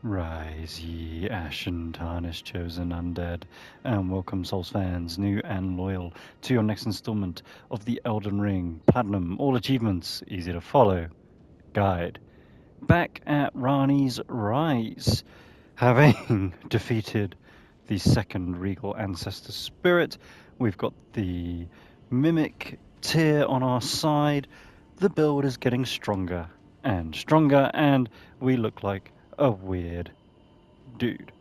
Rise, ye ashen tarnished chosen undead, and welcome Souls fans, new and loyal, to your next installment of the Elden Ring Platinum All Achievements Easy to Follow guide. Back at Ranni's Rise, having defeated the second regal ancestor spirit, we've got the mimic tier on our side. The build is getting stronger, and we look like a weird dude.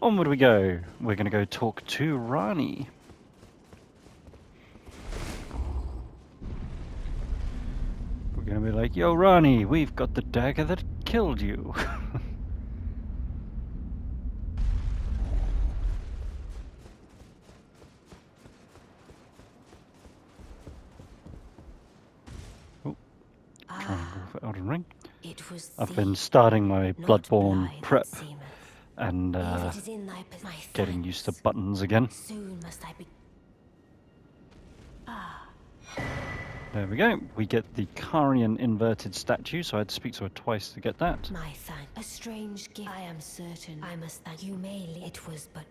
Onward we go. We're going to go talk to RANNI. We're going to be like, yo, RANNI, we've got the dagger that killed you. Oh, triangle for Elden Ring. I've been starting my Bloodborne prep and getting used to buttons again. Soon must I be. There we go. We get the CARIAN inverted statue, so I had to speak to her twice to get that. My thank. A strange gift. I am certain I must thank you. It was but.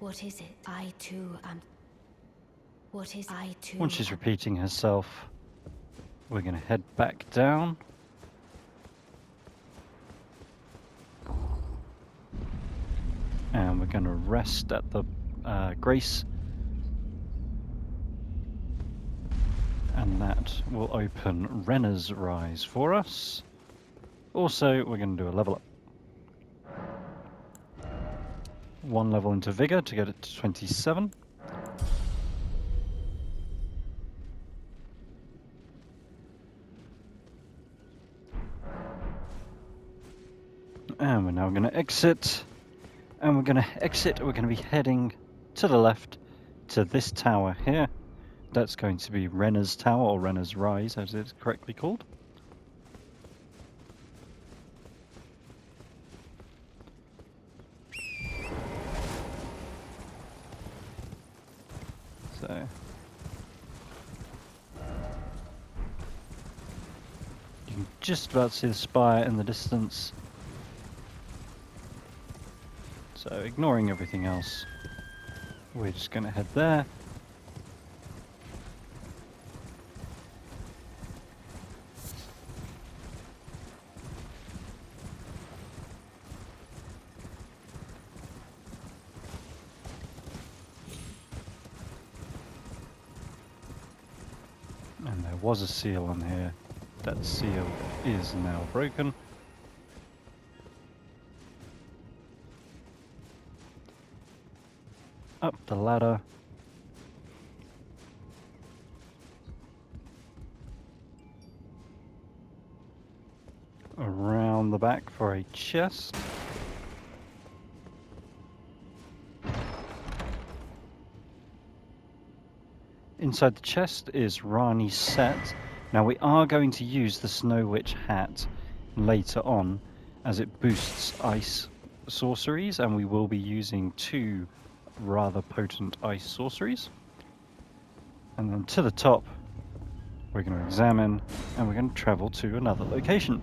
What is it? I too am. What is I too? Once she's repeating herself, we're going to head back down. And we're going to rest at the Grace. And that will open RENNA'S Rise for us. Also, we're going to do a level up. 1 level into Vigor to get it to 27. And we're now going to exit. And we're going to exit, we're going to be heading to the left to this tower here. That's going to be RENNA'S Tower, or RENNA'S Rise, as it's correctly called. So you can just about see the spire in the distance. So ignoring everything else, we're just going to head there. And there was a seal on here. That seal is now broken. Up the ladder. Around the back for a chest. Inside the chest is RANNI's set. Now we are going to use the Snow Witch hat later on as it boosts ice sorceries, and we will be using 2 rather potent ice sorceries. And then to the top we're going to examine, and we're going to travel to another location.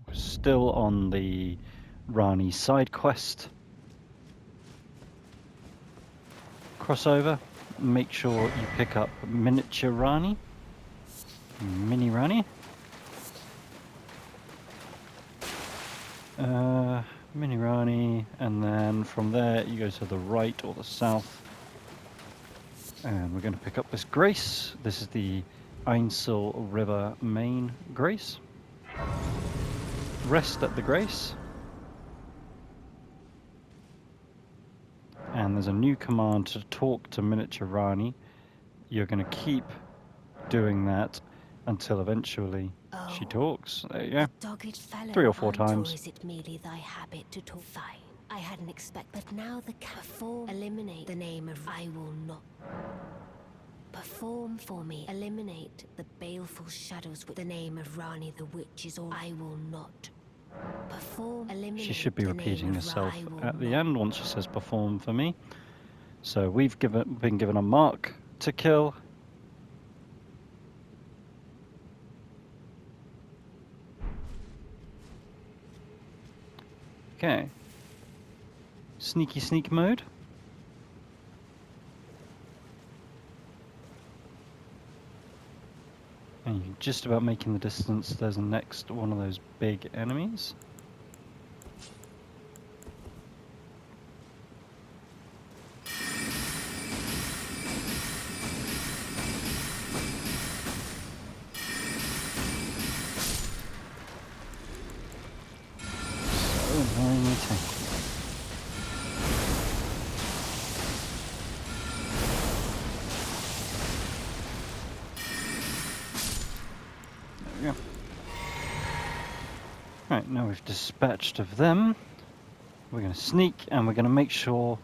We're still on the RANNI side quest. Crossover, make sure you pick up miniature RANNI, mini RANNI. Mini RANNI, and then from there you go to the right or the south, and we're going to pick up this Grace. This is the AINSEL River Main Grace. Rest at the Grace, and there's a new command to talk to miniature RANNI. You're going to keep doing that until eventually she talks. There you go. 3 or 4 times. Is it merely thy habit to talk? Fine. I hadn't expected, but now the perform eliminate the name of I will not. Perform for me. Eliminate the baleful shadows with the name of RANNI the witch is all. I will not. Perform. Eliminate. She should be repeating herself at the end once she says perform for me. So we've been given a mark to kill. Okay. Sneaky sneak mode. And you're just about making the distance. There's a next one of those big enemies. So annoyingly tanky. There we go. Right, now we've dispatched of them. We're going to sneak and we're going to make sure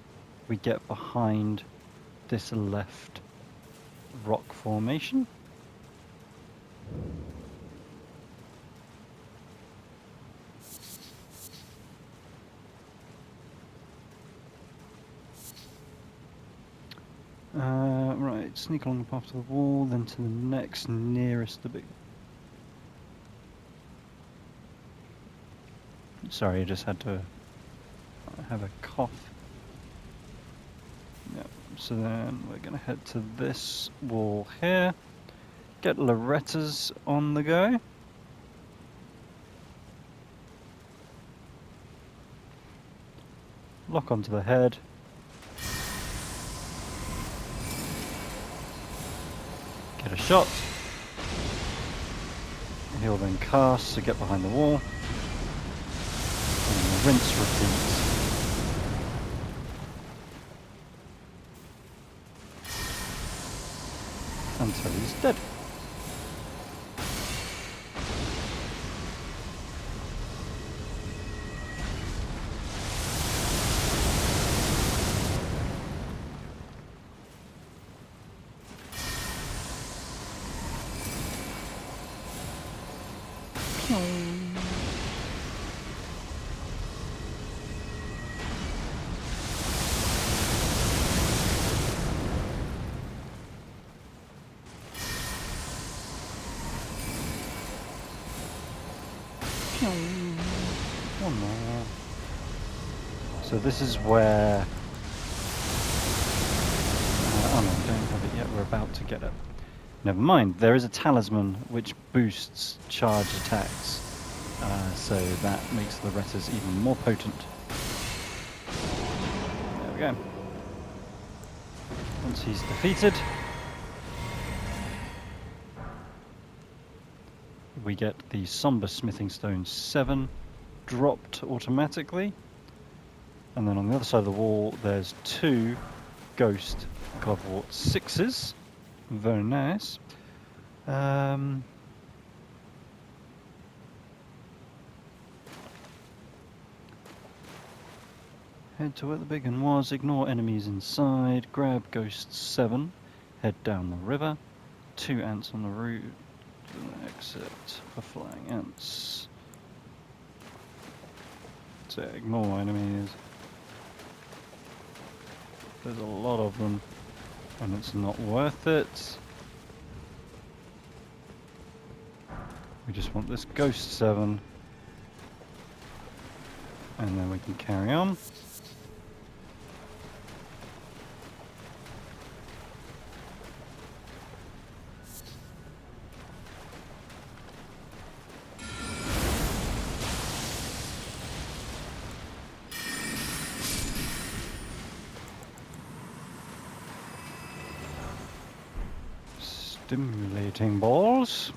we get behind this left rock formation. Right, sneak along the path to the wall, then to the next nearest the big... Sorry, I just had to have a cough. Yep, so then we're going to head to this wall here. Get Loretta's on the go. Lock onto the head. Get a shot. He'll then cast to get behind the wall. And rinse, repeat. Until he's dead. One more. So this is where... oh no, we don't have it yet, we're about to get it. Never mind, there is a talisman which boosts charge attacks. So that makes the Loretta's even more potent. There we go. Once he's defeated, we get the Somber Smithing Stone 7 dropped automatically. And then on the other side of the wall, there's 2 Ghost Glovewart 6s. Very nice. Head to where the big one was, ignore enemies inside, grab Ghost 7, head down the river, 2 ants on the route, exit for flying ants. So ignore enemies. There's a lot of them, and it's not worth it. We just want this Ghost 7, and then we can carry on. Stimulating balls.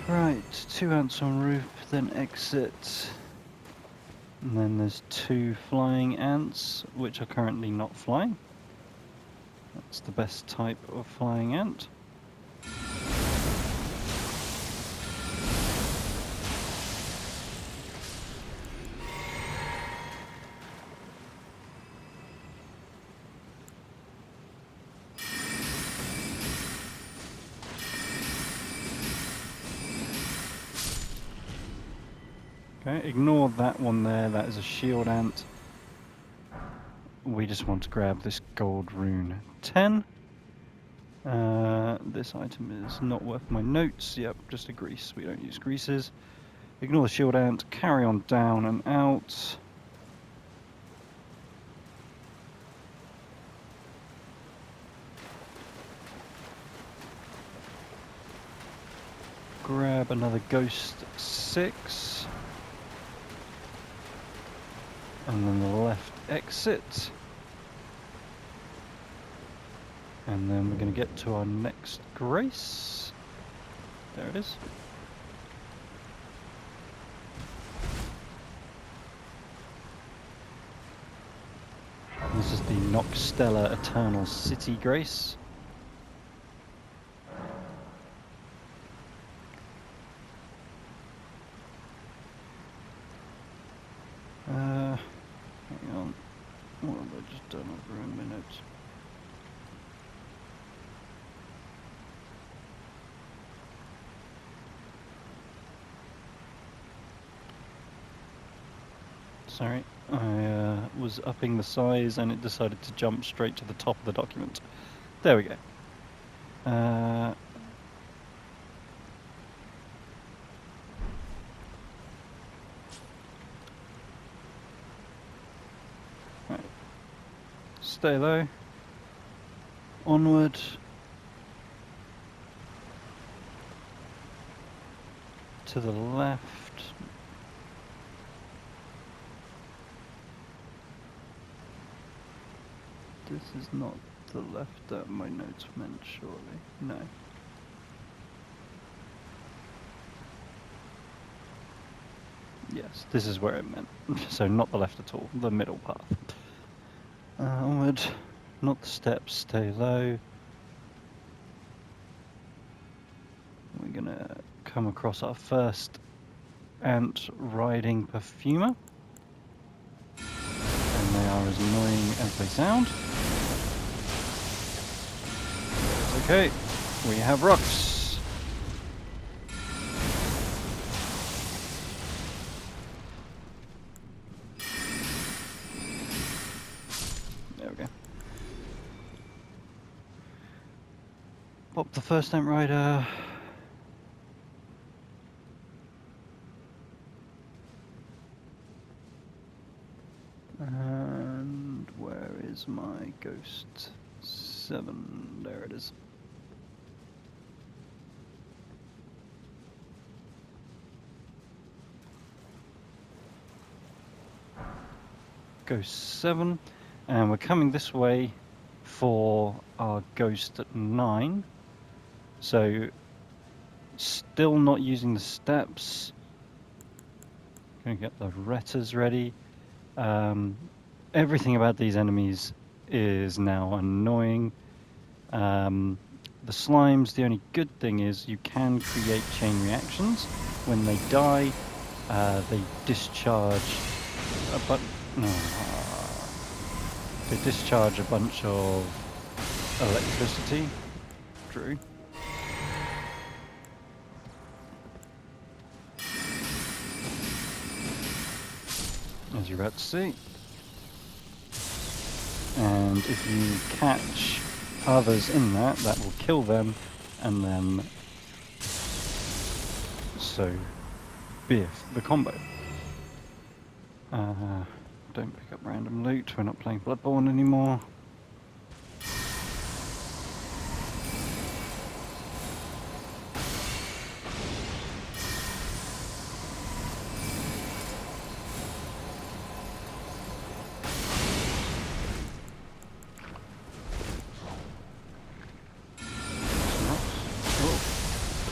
Right, 2 ants on roof, then exit. And then there's 2 flying ants, which are currently not flying. That's the best type of flying ant. Okay, ignore that one there. That is a shield ant. We just want to grab this gold rune 10. This item is not worth my notes. Yep, just a grease. We don't use greases. Ignore the shield ant. Carry on down and out. Grab another ghost 6. And then the left exit. And then we're going to get to our next grace. There it is. This is the NOKSTELLA Eternal City Grace. Hang on. What have I just done over in my notes? Sorry, I was upping the size and it decided to jump straight to the top of the document. There we go. Right. Stay low. Onward. To the left. This is not the left that my notes meant, surely. No. Yes, this is where it meant. So not the left at all, the middle path. Onward, not the steps, stay low. We're gonna come across our first ant riding perfumer. And they are as annoying as they sound. Okay, we have rocks. There we go. Pop the first ant rider. And where is my ghost 7? There it is. Ghost 7, and we're coming this way for our ghost 9. So still not using the steps. Gonna get the ROTTA'S ready. Everything about these enemies is now annoying. The slimes, the only good thing is you can create chain reactions. When they die, they discharge they discharge a bunch of electricity. True. As you're about to see. And if you catch others in that, that will kill them, and then so biff the combo. Don't pick up random loot, we're not playing Bloodborne anymore.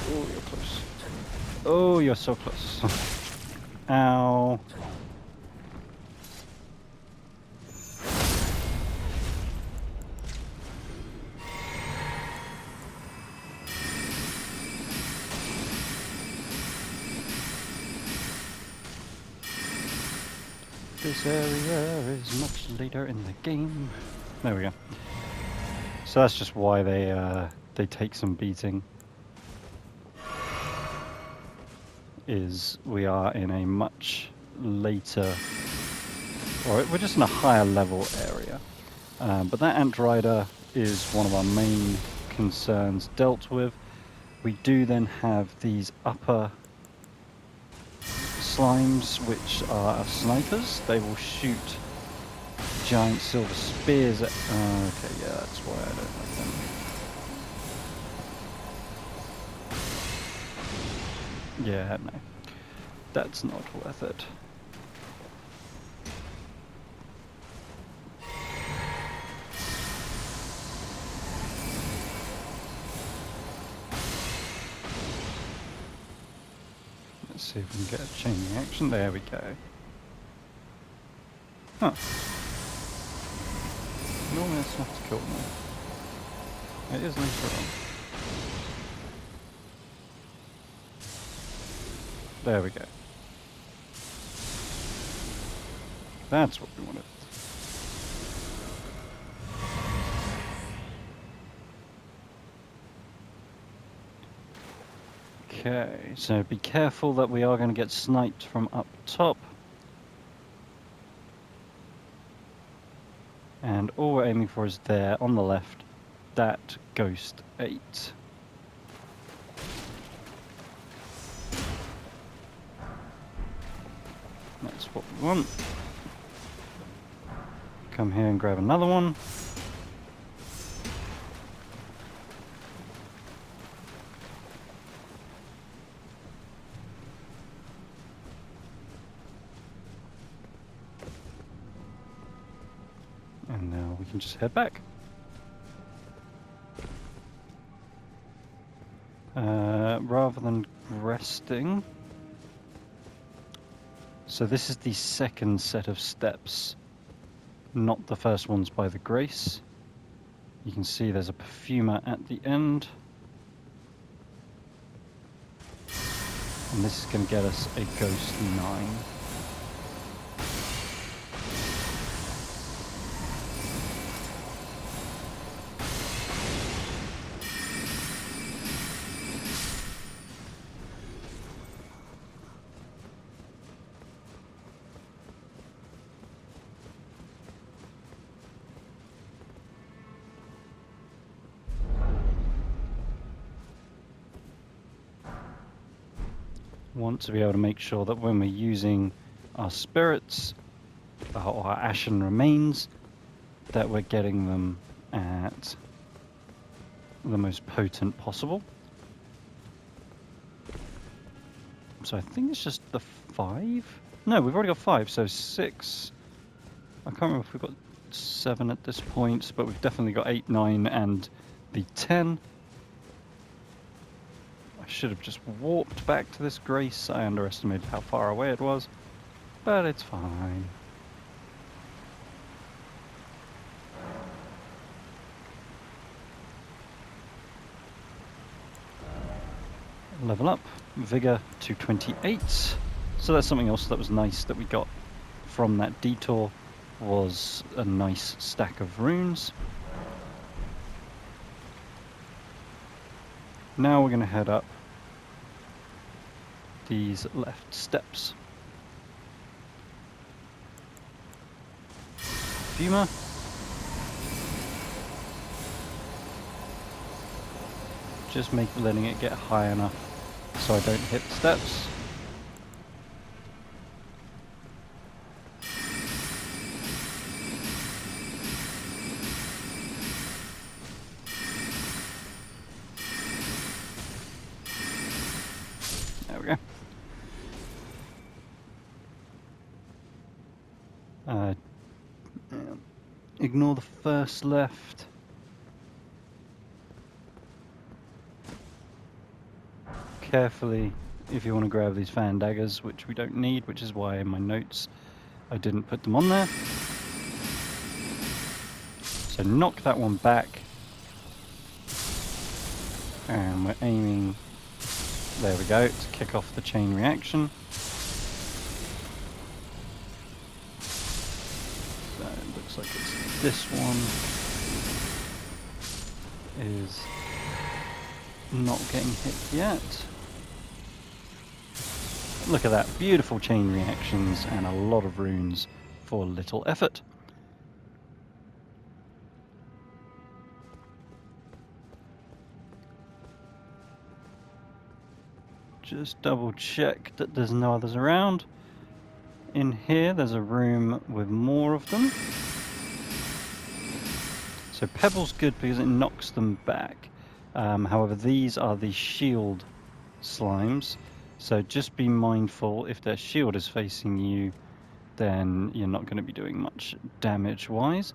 Oh, you're close. Oh, you're so close. Ow. This area is much later in the game. There we go. So that's just why they take some beating. is we are in a much later, or we're just in a higher level area. But that ant rider is one of our main concerns dealt with. We do then have these upper slimes, which are snipers. They will shoot giant silver spears at... okay, yeah, that's why I don't like them. Yeah, no. That's not worth it. Let's see if we can get a chain reaction. There we go. Huh. Normally it's not to kill me. It is later on. There we go. That's what we wanted. Okay, so be careful that we are going to get sniped from up top. And all we're aiming for is there, on the left, that Ghost 8. That's what we want. Come here and grab another one. And now we can just head back. Rather than resting. So this is the second set of steps, not the first ones by the Grace. You can see there's a perfumer at the end. And this is going to get us a Ghost 9. Want to be able to make sure that when we're using our spirits or our ashen remains, that we're getting them at the most potent possible. So I think it's just the 5. No, we've already got 5, so 6. I can't remember if we've got 7 at this point, but we've definitely got 8, 9, and the 10. I should have just warped back to this Grace. I underestimated how far away it was, but it's fine. Level up, Vigor to 28. So that's something else that was nice that we got from that detour, was a nice stack of runes. Now we're going to head up these left steps. Fuma. Just letting it get high enough so I don't hit the steps. There we go. Ignore the first left. Carefully, if you want to grab these fan daggers, which we don't need, which is why in my notes I didn't put them on there. So knock that one back. And we're aiming, there we go, to kick off the chain reaction. So it looks like it's this one is not getting hit yet. Look at that, beautiful chain reactions and a lot of runes for little effort. Just double check that there's no others around. In here there's a room with more of them. So Pebble's good because it knocks them back. However, these are the shield slimes. So just be mindful, if their shield is facing you, then you're not going to be doing much damage-wise.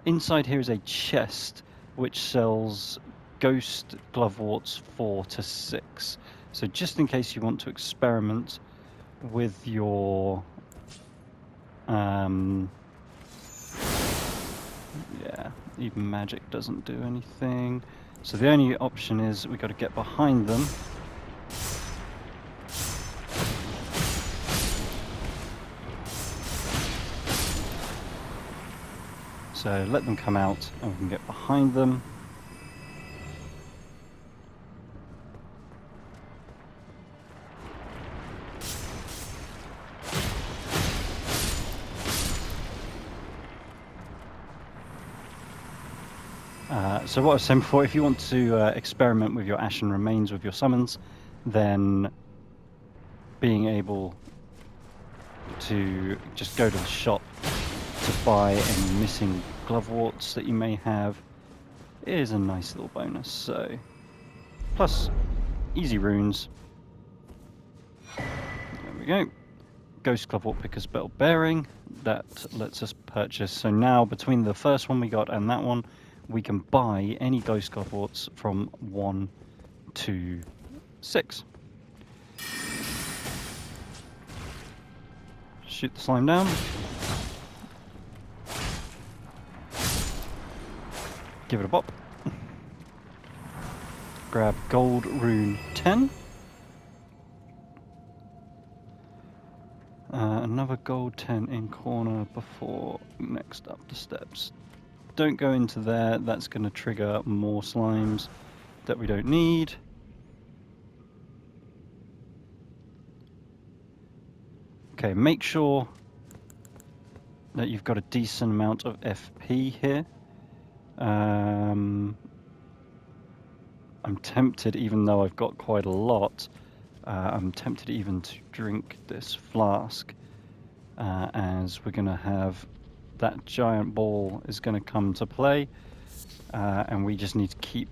Inside here is a chest which sells Ghost Glovewarts 4 to 6. So just in case you want to experiment with your... yeah, even magic doesn't do anything. So the only option is we got to get behind them. So let them come out and we can get behind them. So what I was saying before, if you want to experiment with your ashen remains with your summons, then being able to just go to the shop to buy any missing gloveworts that you may have is a nice little bonus. So, plus easy runes. There we go. Ghost Glovewart Picker's Bell Bearing. That lets us purchase. So now between the first one we got and that one, we can buy any Ghost Gloveworts from 1 to 6. Shoot the slime down. Give it a bop. Grab Gold Rune 10. Another gold 10 in corner before next up the steps. Don't go into there, that's going to trigger more slimes that we don't need. Okay, make sure that you've got a decent amount of FP here. I'm tempted, even though I've got quite a lot, I'm tempted even to drink this flask, as we're going to have that giant ball is going to come to play, and we just need to keep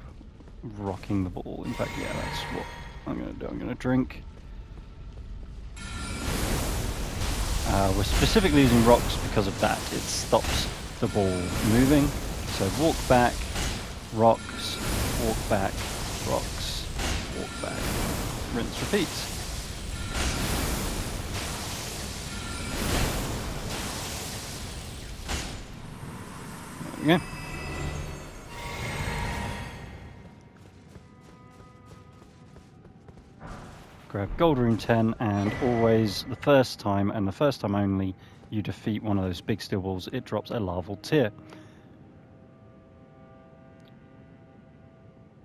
rocking the ball. In fact, yeah, that's what I'm going to do. I'm going to drink. We're specifically using rocks because of that. It stops the ball moving. So walk back, rocks, walk back, rocks, walk back, rinse, repeat. There we go. Grab Gold Rune 10, and always the first time, and the first time only, you defeat one of those big steel balls, it drops a larval tear.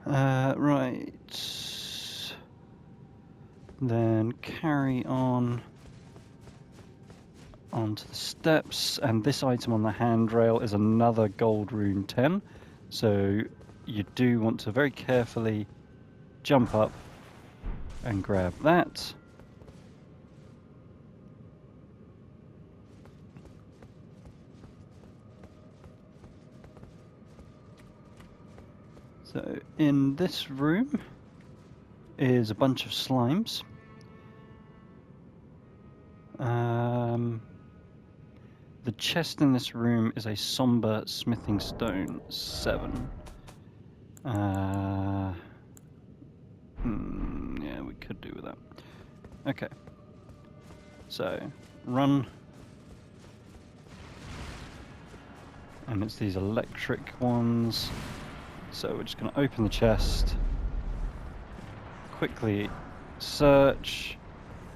Right. Then carry on onto the steps, and this item on the handrail is another Gold Rune 10. So you do want to very carefully jump up and grab that. So in this room is a bunch of slimes. The chest in this room is a somber smithing stone 7. Yeah, we could do with that. Okay. So, run. And it's these electric ones. So we're just going to open the chest. Quickly search.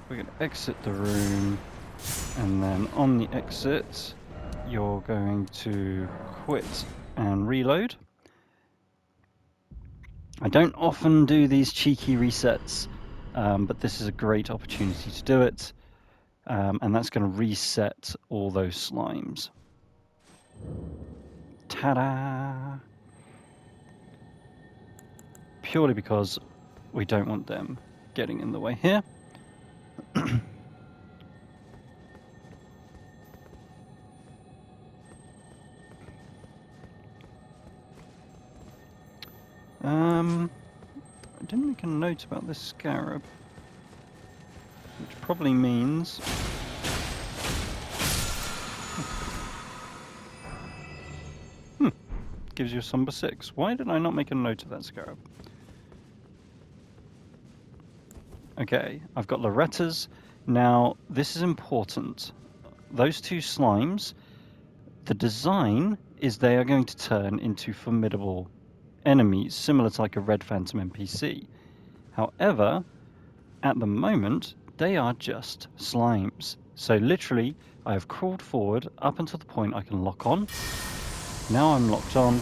We're going to exit the room. And then on the exit, you're going to quit and reload. I don't often do these cheeky resets but this is a great opportunity to do it, and that's going to reset all those slimes. Ta-da! Purely because we don't want them getting in the way here. I didn't make a note about this scarab, which probably means gives you a number 6. Why did I not make a note of that scarab? Okay, I've got Loretta's. Now, this is important. Those two slimes, the design is they are going to turn into formidable enemies, similar to like a Red Phantom NPC. However, at the moment, they are just slimes. So literally, I have crawled forward up until the point I can lock on. Now I'm locked on,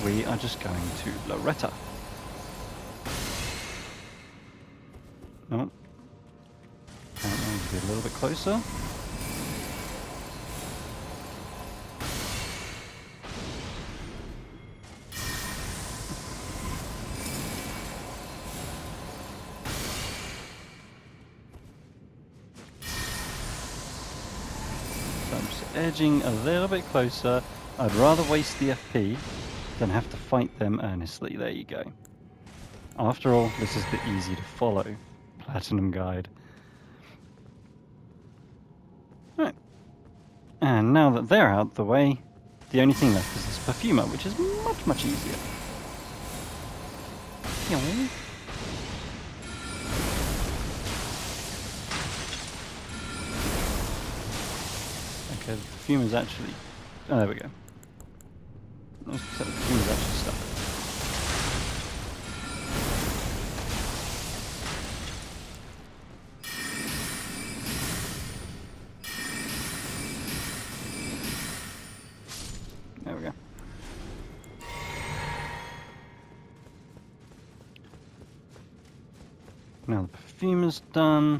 we are just going to Loretta. Oh, apparently I need to be a little bit closer. So I'm just edging a little bit closer. I'd rather waste the FP than have to fight them earnestly. There you go. After all, this is the easy to follow Platinum Guide. Right. And now that they're out the way, the only thing left is this perfumer, which is much easier. Okay, the perfumer's actually... Oh, there we go. I was going to say the perfumer's actually stuck. There we go. Now the perfumer's done.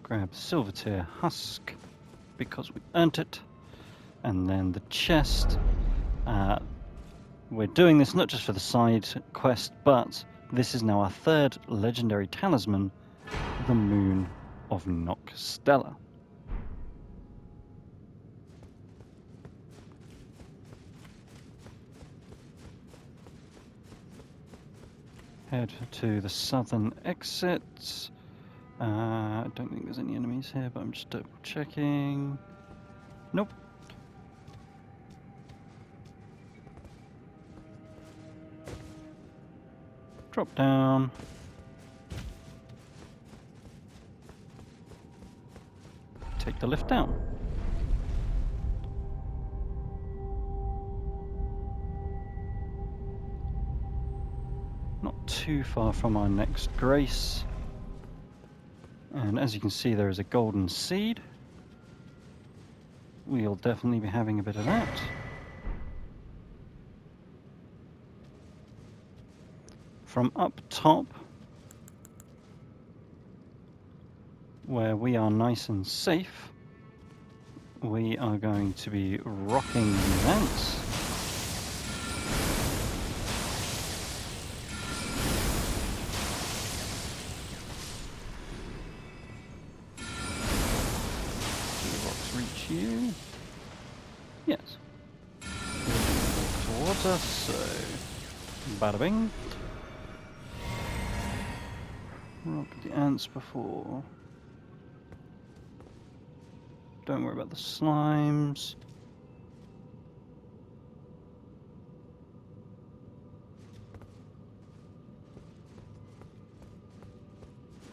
Grab Silver Tier Husk because we earned it. And then the chest. We're doing this not just for the side quest, but this is now our third legendary talisman, the Moon of NOKSTELLA. Head to the southern exit. I don't think there's any enemies here, but I'm just double checking. Nope. Drop down. Take the lift down. Not too far from our next grace. And as you can see, there is a golden seed. We'll definitely be having a bit of that. From up top, where we are nice and safe, we are going to be rocking the ants. Do the rocks reach you? Yes. Towards us, so bada bing. Rock the ants before. Don't worry about the slimes.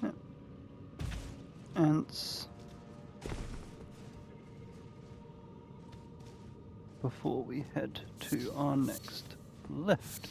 Yeah. Ants. Before we head to our next lift.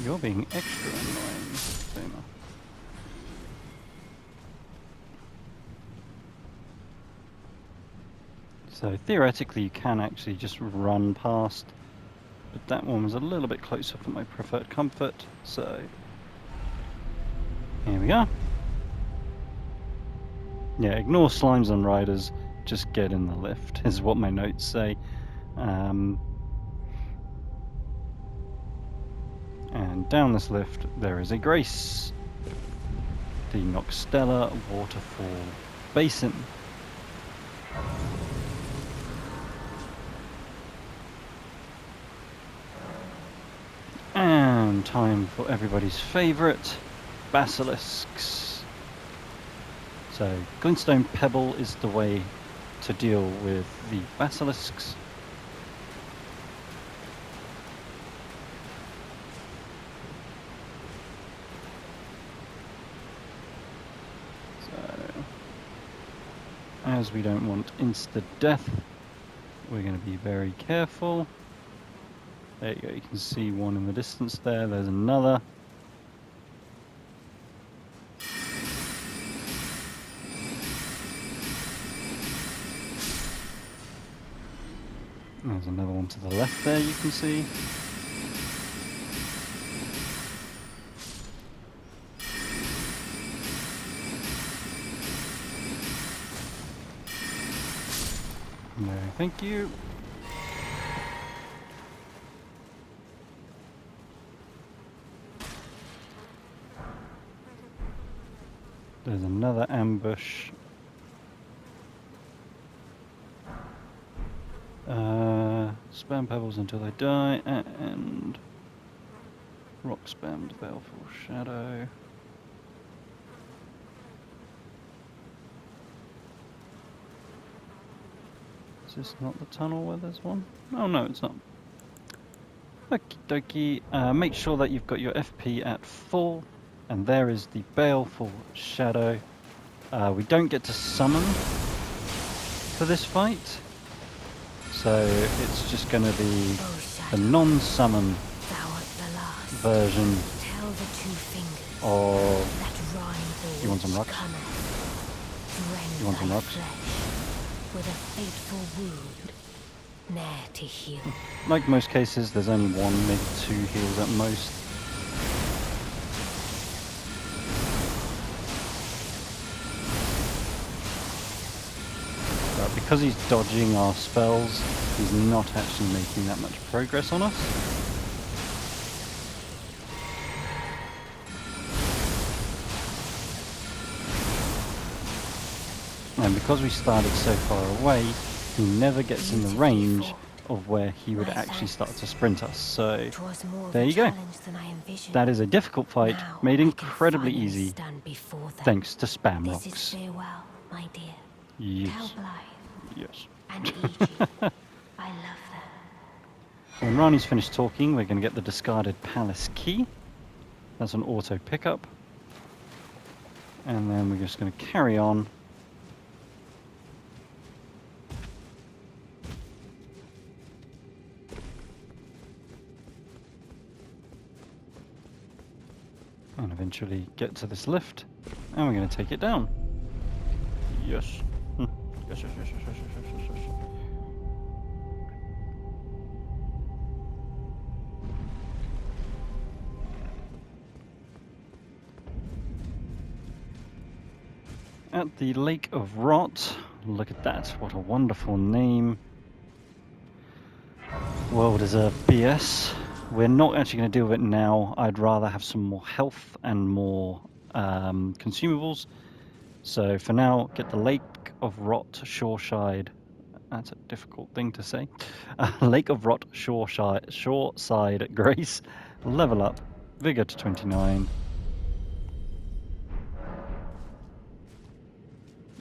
You're being extra annoying, Boomer. So theoretically you can actually just run past, but that one was a little bit closer for my preferred comfort, so here we go. Yeah, ignore slimes and riders, just get in the lift, is what my notes say. And down this lift there is a grace, the NOKSTELLA Waterfall Basin. And time for everybody's favourite, basilisks. So glintstone pebble is the way to deal with the basilisks. As we don't want insta-death, we're going to be very careful. There you go, you can see one in the distance there, there's another. There's another one to the left there, you can see. No, thank you. There's another ambush. Spam pebbles until they die, and rock spammed Baleful Shadow. Is this not the tunnel where there's one? Oh no, it's not. Okie dokie. Make sure that you've got your FP at full, and there is the Baleful Shadow. We don't get to summon for this fight, so it's just going to be the non-summon version of... You want some rocks? You want some rocks? With a fateful wound, ne'er to heal. Like most cases, there's only one, maybe two heals at most. But because he's dodging our spells, he's not actually making that much progress on us. And because we started so far away, he never gets in the range of where he would actually start to sprint us. So there you go. That is a difficult fight, made incredibly easy thanks to spam rocks. Farewell, my dear. Yes. Yes. And Egypt. I love them. When Ranni's finished talking, we're going to get the discarded palace key. That's an auto pickup. And then we're just going to carry on. And eventually get to this lift, and we're going to take it down. Yes. Yes, yes, yes, yes, yes, yes, yes, yes, yes. At the Lake of Rot, look at that, what a wonderful name. Well-deserved BS. We're not actually going to deal with it now. I'd rather have some more health and more consumables. So for now, get the Lake of Rot Shoreside. That's a difficult thing to say. Lake of Rot Shoreside Grace. Level up. Vigor to 29.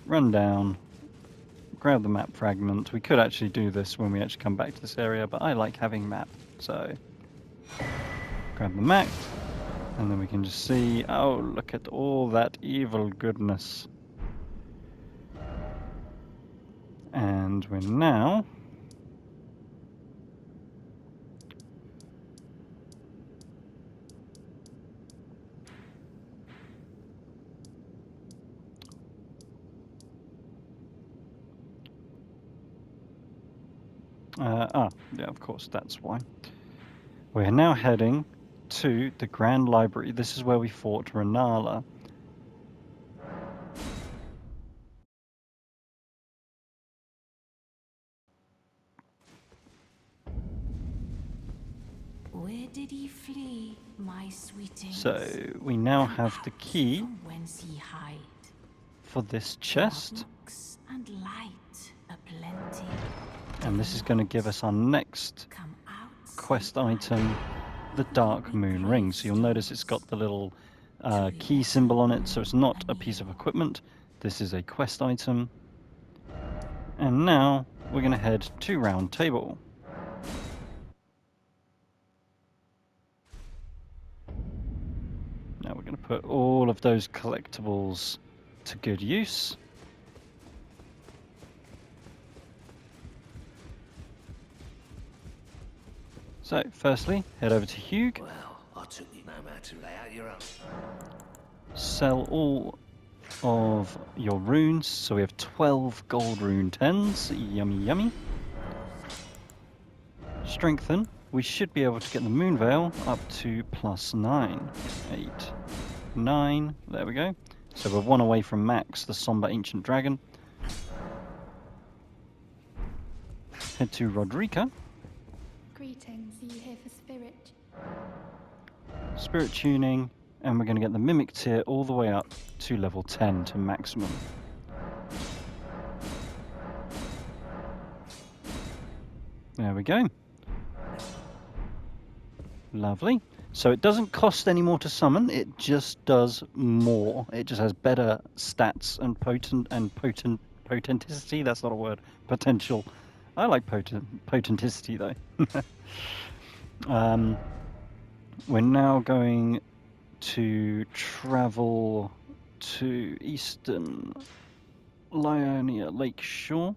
Run down. Grab the map fragment. We could actually do this when we actually come back to this area, but I like having map, so... Grab the map, and then we can just see, oh, look at all that evil goodness. And we're now Yeah, of course, that's why. We're now heading to the Grand Library. This is where we fought Rennala. Where did he flee, my sweetings? So we now Come have the out key from whence he hide. for this There are chest, nooks and light aplenty. and this is going to give us our next Come out, quest senpai. item, the Dark Moon Ring. So you'll notice it's got the little key symbol on it, so it's not a piece of equipment. This is a quest item. And now we're going to head to Round Table. Now we're going to put all of those collectibles to good use. So, firstly, head over to Hugh. Well, I took you no matter to lay out your own. Sell all of your runes. So we have 12 gold rune 10s. Yummy, yummy. Strengthen. We should be able to get the Moon Veil up to +9. 8, 9. There we go. So we're one away from max, the Somber Ancient Dragon. Head to Rodrika. Greetings, are you here for spirit? Spirit tuning. And we're going to get the Mimic tier all the way up to level 10 to maximum. There we go. Lovely. So it doesn't cost any more to summon, it just does more. It just has better stats and potenticity, that's not a word. Potential. I like potenticity though. We're now going to travel to Eastern Lionia Lake Shore.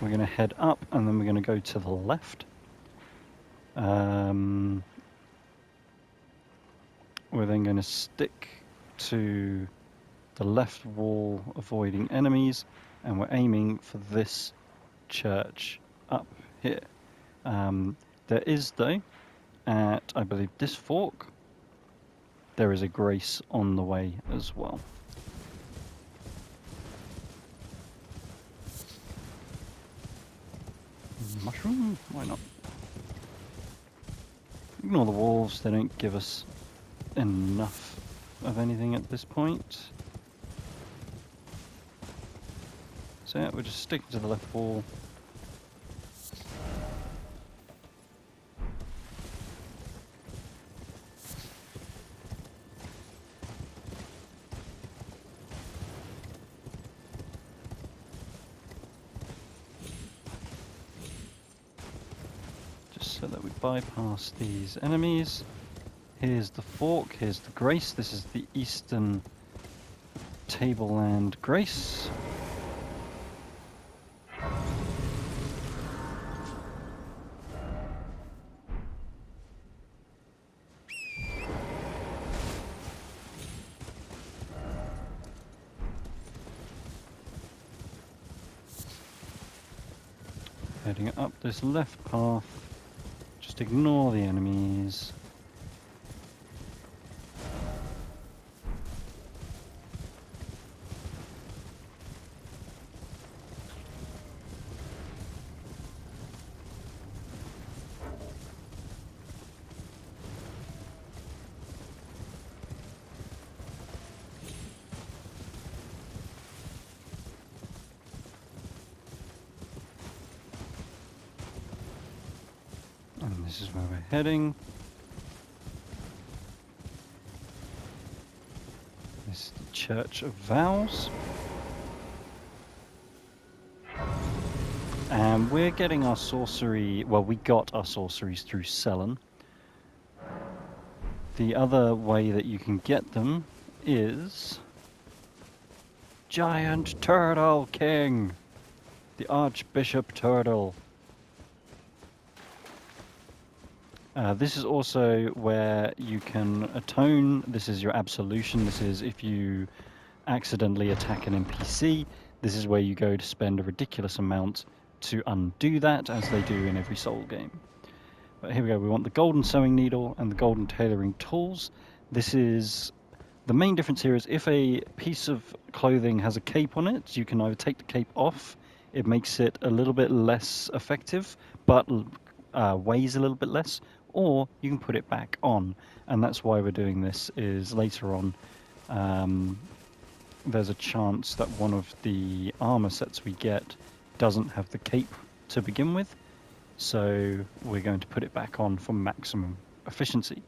We're going to head up and then we're going to go to the left. We're then going to stick to the left wall, avoiding enemies, and we're aiming for this church up here. There is, though, at, I believe, this fork, there is a grace on the way as well. Mushroom? Why not? Ignore the wolves, they don't give us enough of anything at this point. So yeah, we're just sticking to the left wall. Just so that we bypass these enemies. Here's the fork, here's the grace. This is the Eastern Tableland Grace. Heading up this left path. Just ignore the enemies. And this is where we're heading. This is the Church of Vows. And we're getting our sorcery, well, we got our sorceries through Selen. The other way that you can get them is Giant Turtle King. The Archbishop Turtle. This is also where you can atone. This is your absolution. This is if you accidentally attack an NPC. This is where you go to spend a ridiculous amount to undo that, as they do in every Soul game. But here we go. We want the golden sewing needle and the golden tailoring tools. This is the main difference here is if a piece of clothing has a cape on it, you can either take the cape off. It makes it a little bit less effective, but weighs a little bit less, or you can put it back on. And that's why we're doing this, is later on there's a chance that one of the armor sets we get doesn't have the cape to begin with, so we're going to put it back on for maximum efficiency.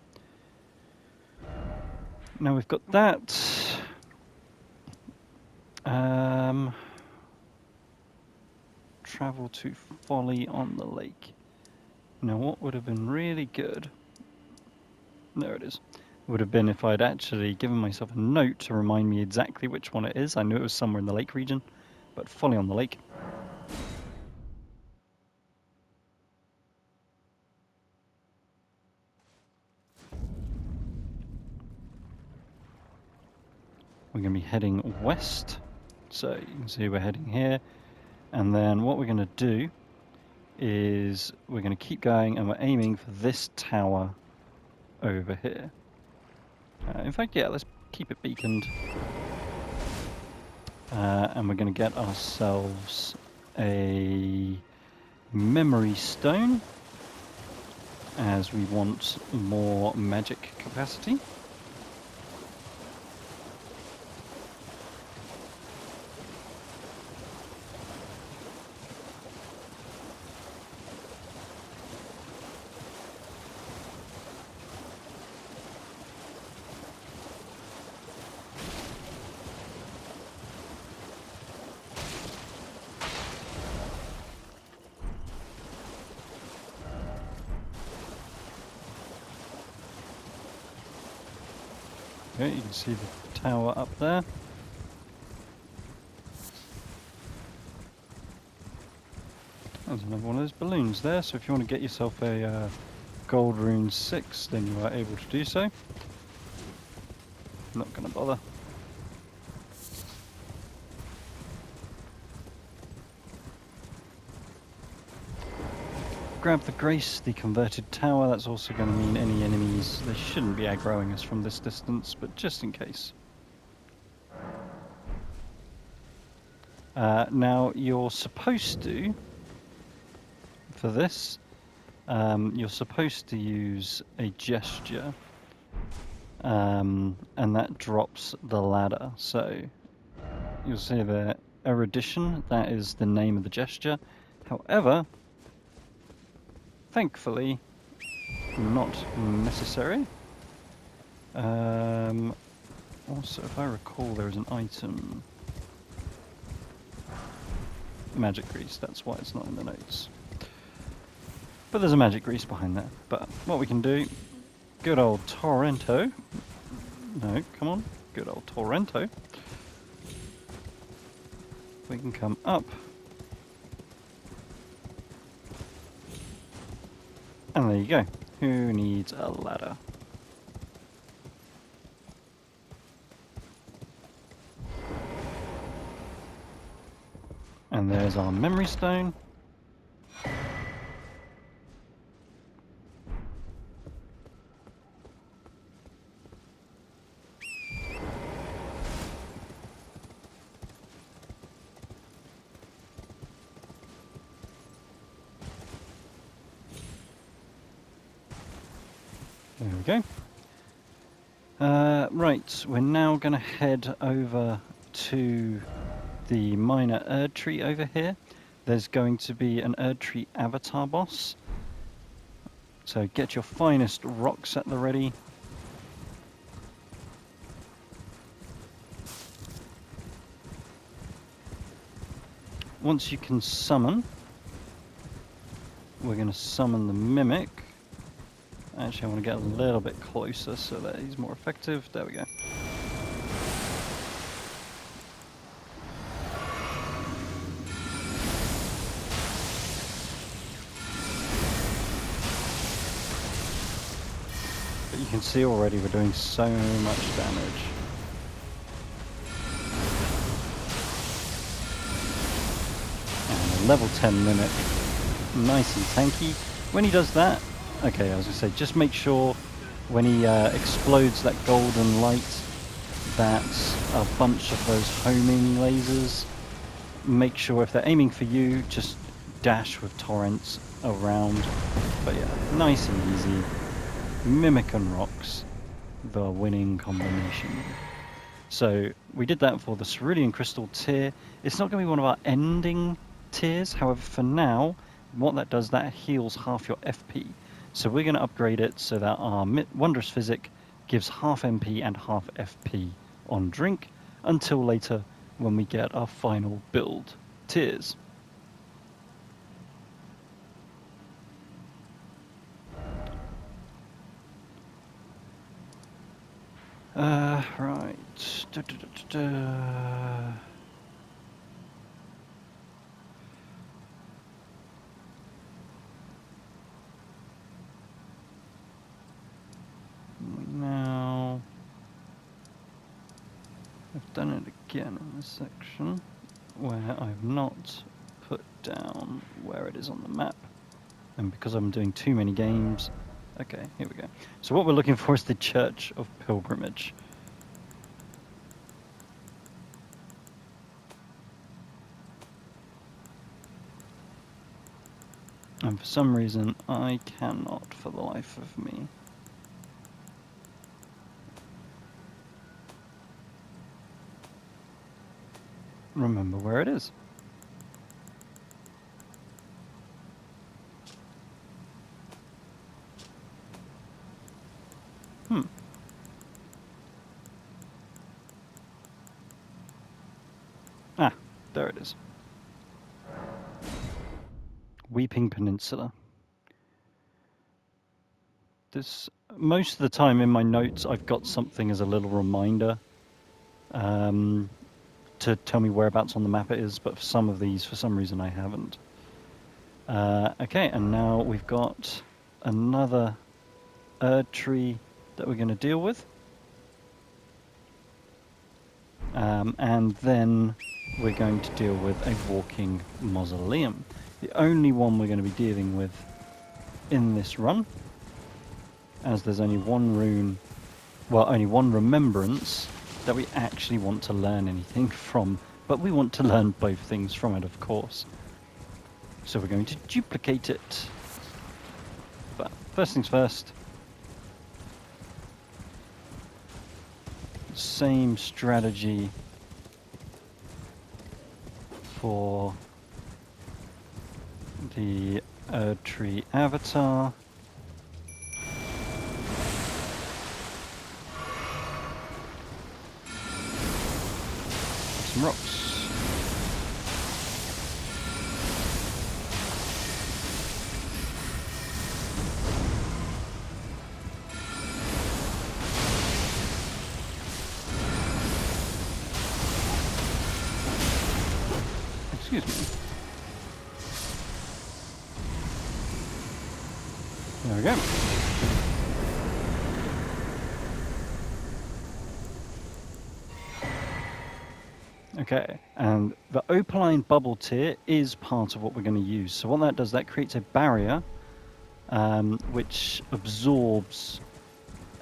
Now we've got that. Travel to Folly on the Lake. Now what would have been really good, there it is, would have been if I'd actually given myself a note to remind me exactly which one it is. I knew it was somewhere in the lake region, but Folly on the Lake. We're going to be heading west, so you can see we're heading here, and then what we're going to do is we're going to keep going and we're aiming for this tower over here. In fact, yeah, let's keep it beaconed. And we're going to get ourselves a memory stone, as we want more magic capacity. Okay, you can see the tower up there. There's another one of those balloons there, so if you want to get yourself a gold rune 6, then you are able to do so. Not going to bother. Grab the Grace, the converted tower. That's also going to mean any enemies, they shouldn't be aggroing us from this distance, but just in case. Now you're supposed to, for this, you're supposed to use a gesture, and that drops the ladder. So you'll see there, erudition, that is the name of the gesture. However, thankfully, not necessary. Also, if I recall, there is an item. Magic grease, that's why it's not in the notes. But there's a magic grease behind there. But what we can do, good old Torrento. No, come on, good old Torrento. We can come up. And there you go. Who needs a ladder? And there's our memory stone. There we go. Right, we're now going to head over to the minor Erd tree over here. There's going to be an Erd tree avatar boss. So get your finest rocks at the ready. Once you can summon, we're going to summon the Mimic. Actually, I want to get a little bit closer so that he's more effective. There we go. But you can see already we're doing so much damage. And a level 10 Mimic, nice and tanky. When he does that, okay, I was going to say, just make sure when he explodes that golden light, that's a bunch of those homing lasers. Make sure if they're aiming for you, just dash with torrents around. But yeah, nice and easy. Mimic and rocks, the winning combination. So we did that for the Cerulean Crystal tier. It's not going to be one of our ending tiers. However, for now, what that does, that heals half your FP. So we're going to upgrade it so that our Wondrous Physic gives half MP and half FP on drink until later when we get our final build tiers. Right. Now, I've done it again in this section where I've not put down where it is on the map. And because I'm doing too many games, okay, here we go. So what we're looking for is the Church of Pilgrimage. And for some reason, I cannot for the life of me. Remember where it is. Ah, there it is. Weeping Peninsula. This, most of the time in my notes, I've got something as a little reminder to tell me whereabouts on the map it is, but for some of these, for some reason, I haven't. Okay, and now we've got another Erd tree that we're going to deal with. And then we're going to deal with a walking mausoleum. The only one we're going to be dealing with in this run, as there's only one rune, well, only one remembrance that we actually want to learn anything from, but we want to learn both things from it, of course. So we're going to duplicate it. But first things first, same strategy for the Erd tree avatar. Some rocks. Excuse me. There we go. Okay, and the opaline bubble tier is part of what we're going to use. So what that does, that creates a barrier which absorbs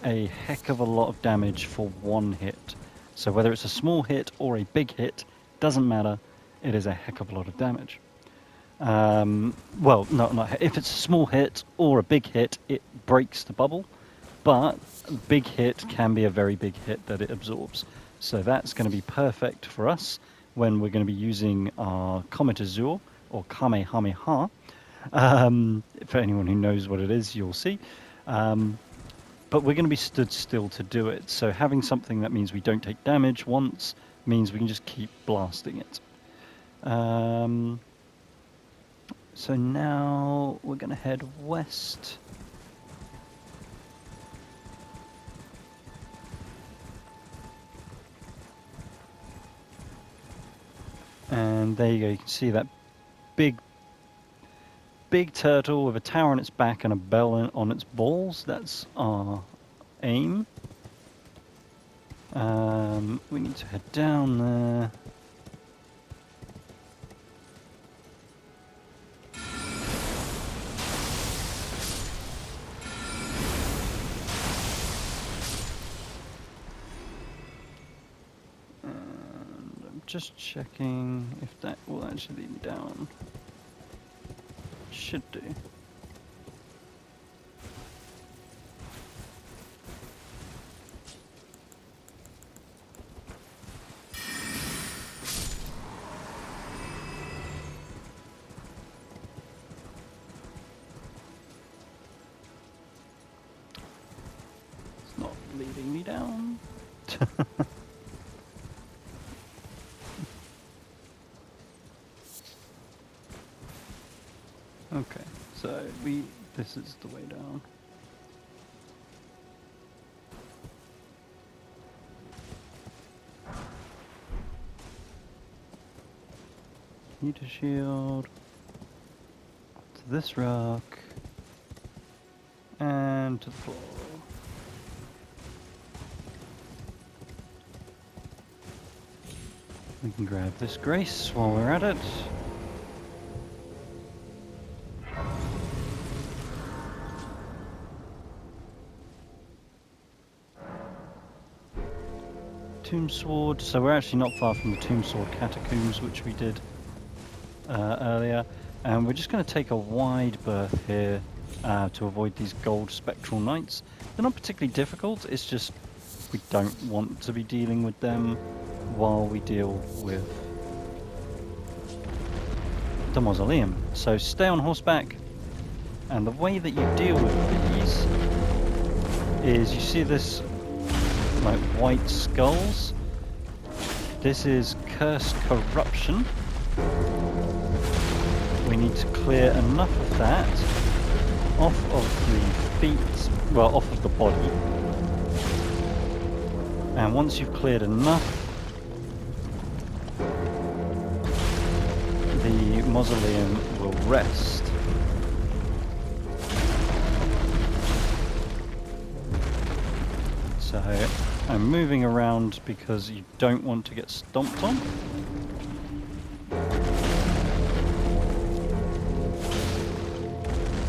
a heck of a lot of damage for one hit. So whether it's a small hit or a big hit, doesn't matter, it is a heck of a lot of damage. Well, not if it's a small hit or a big hit, it breaks the bubble, but a big hit can be a very big hit that it absorbs. So that's going to be perfect for us when we're going to be using our Comet Azure, or Kamehameha. For anyone who knows what it is, you'll see. But we're going to be stood still to do it. So having something that means we don't take damage once means we can just keep blasting it. So now we're going to head west. And there you go, you can see that big turtle with a tower on its back and a bell on its balls. That's our aim. We need to head down there. And I'm just checking if that will actually lead me down. Should do. It's not leading me down. Okay, so this is the way down. Need a shield to this rock and to the floor. We can grab this grace while we're at it. Tomb Sword, so we're actually not far from the Tomb Sword catacombs, which we did earlier, and we're just going to take a wide berth here to avoid these gold spectral knights. They're not particularly difficult, it's just we don't want to be dealing with them while we deal with the mausoleum. So stay on horseback, and the way that you deal with these is you see this like white skulls. This is curse corruption. We need to clear enough of that off of the feet, well, off of the body. And once you've cleared enough, the mausoleum will rest. So I'm moving around because you don't want to get stomped on.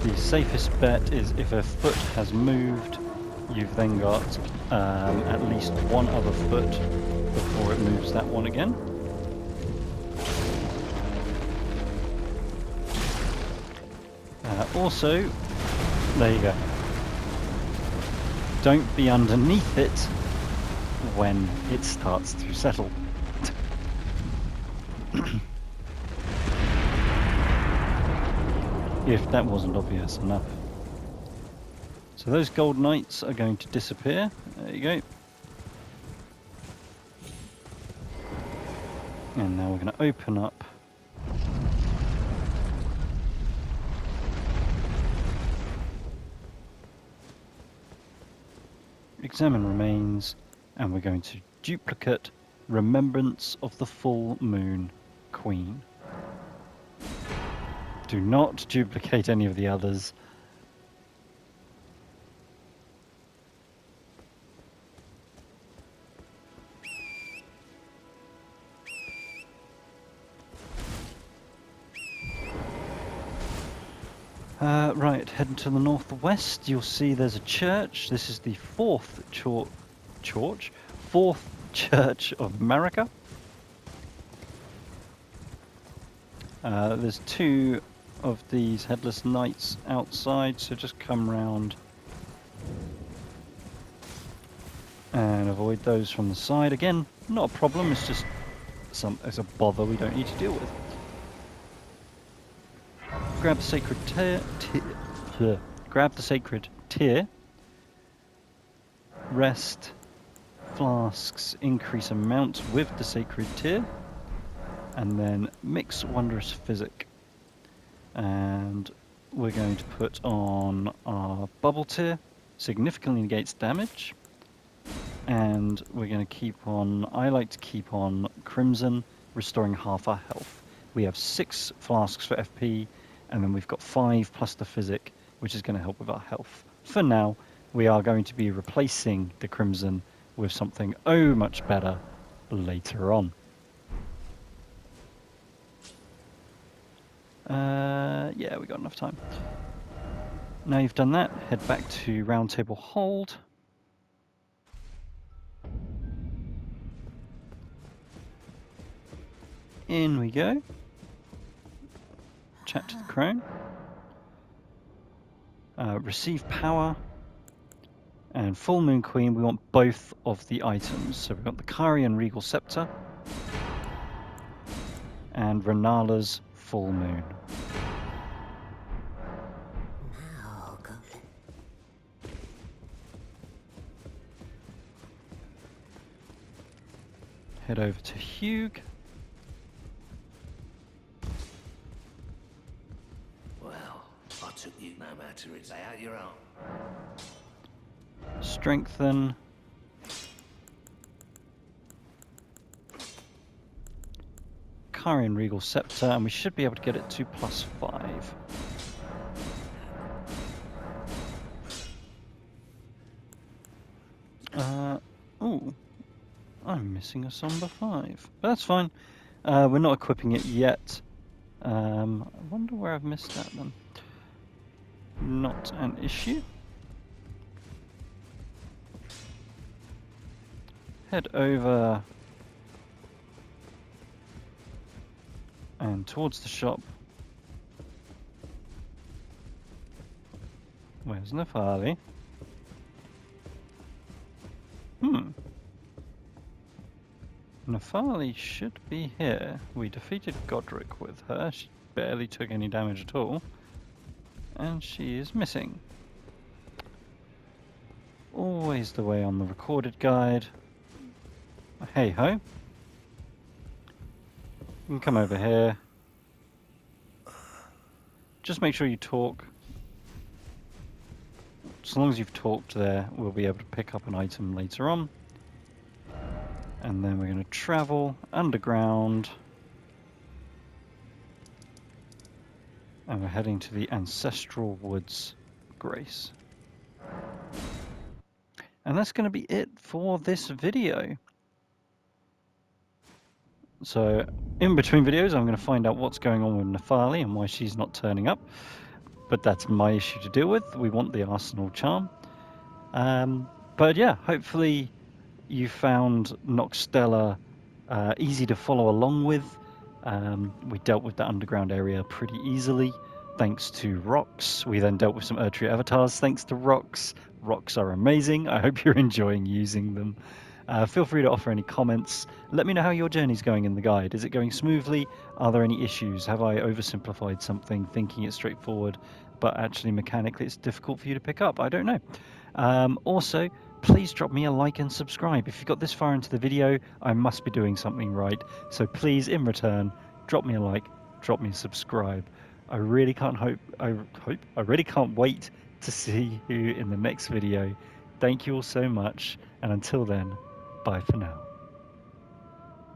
The safest bet is if a foot has moved, you've then got at least one other foot before it moves that one again. Also, there you go. Don't be underneath it when it starts to settle. If that wasn't obvious enough. So those gold knights are going to disappear. There you go. And now we're going to open up examine remains, and we're going to duplicate remembrance of the full moon queen. Do not duplicate any of the others. Right, heading to the northwest, you'll see there's a church. This is the fourth church of America. There's two of these headless knights outside, so just come round and avoid those from the side. Again, not a problem, it's just it's a bother we don't need to deal with. Grab the sacred grab the sacred tear. Rest flasks increase amount with the sacred tear, and then mix wondrous physic. And we're going to put on our bubble tear, significantly negates damage, and we're going to keep on, I like to keep on crimson, restoring half our health. We have 6 flasks for FP, and then we've got 5 plus the physic, which is going to help with our health. For now, we are going to be replacing the crimson with something oh much better later on. Yeah, we got enough time. Now you've done that, head back to Round Table Hold. In we go. Chat to the crone. Receive power. And Full Moon Queen, we want both of the items. So we've got the CARIAN Regal Scepter and RENNA'S Full Moon. Now, goblin. Head over to Hugh. Well, I took you no matter it's lay out your own. Strengthen. CARIAN Regal Scepter, and we should be able to get it to +5. Oh, I'm missing a Somber 5. But that's fine. We're not equipping it yet. I wonder where I've missed that then. Not an issue. Head over and towards the shop. Where's Nefali? Nefali should be here. We defeated Godric with her. She barely took any damage at all. And she is missing. Always the way on the recorded guide. Hey ho. You can come over here. Just make sure you talk. As long as you've talked there, we'll be able to pick up an item later on. And then we're going to travel underground. And we're heading to the Ancestral Woods, Grace. And that's going to be it for this video. So, in between videos, I'm going to find out what's going on with Nefali and why she's not turning up. But that's my issue to deal with. We want the Arsenal Charm. But yeah, hopefully you found Nokstella easy to follow along with. We dealt with the underground area pretty easily, thanks to rocks. We then dealt with some Erdtree avatars, thanks to rocks. Rocks are amazing. I hope you're enjoying using them. Feel free to offer any comments. Let me know how your journey's going in the guide. Is it going smoothly? Are there any issues? Have I oversimplified something, thinking it's straightforward, but actually mechanically it's difficult for you to pick up? I don't know. Also, please drop me a like and subscribe. If you got this far into the video, I must be doing something right. So please, in return, drop me a like, drop me a subscribe. I really can't I really can't wait to see you in the next video. Thank you all so much, and until then, bye for now.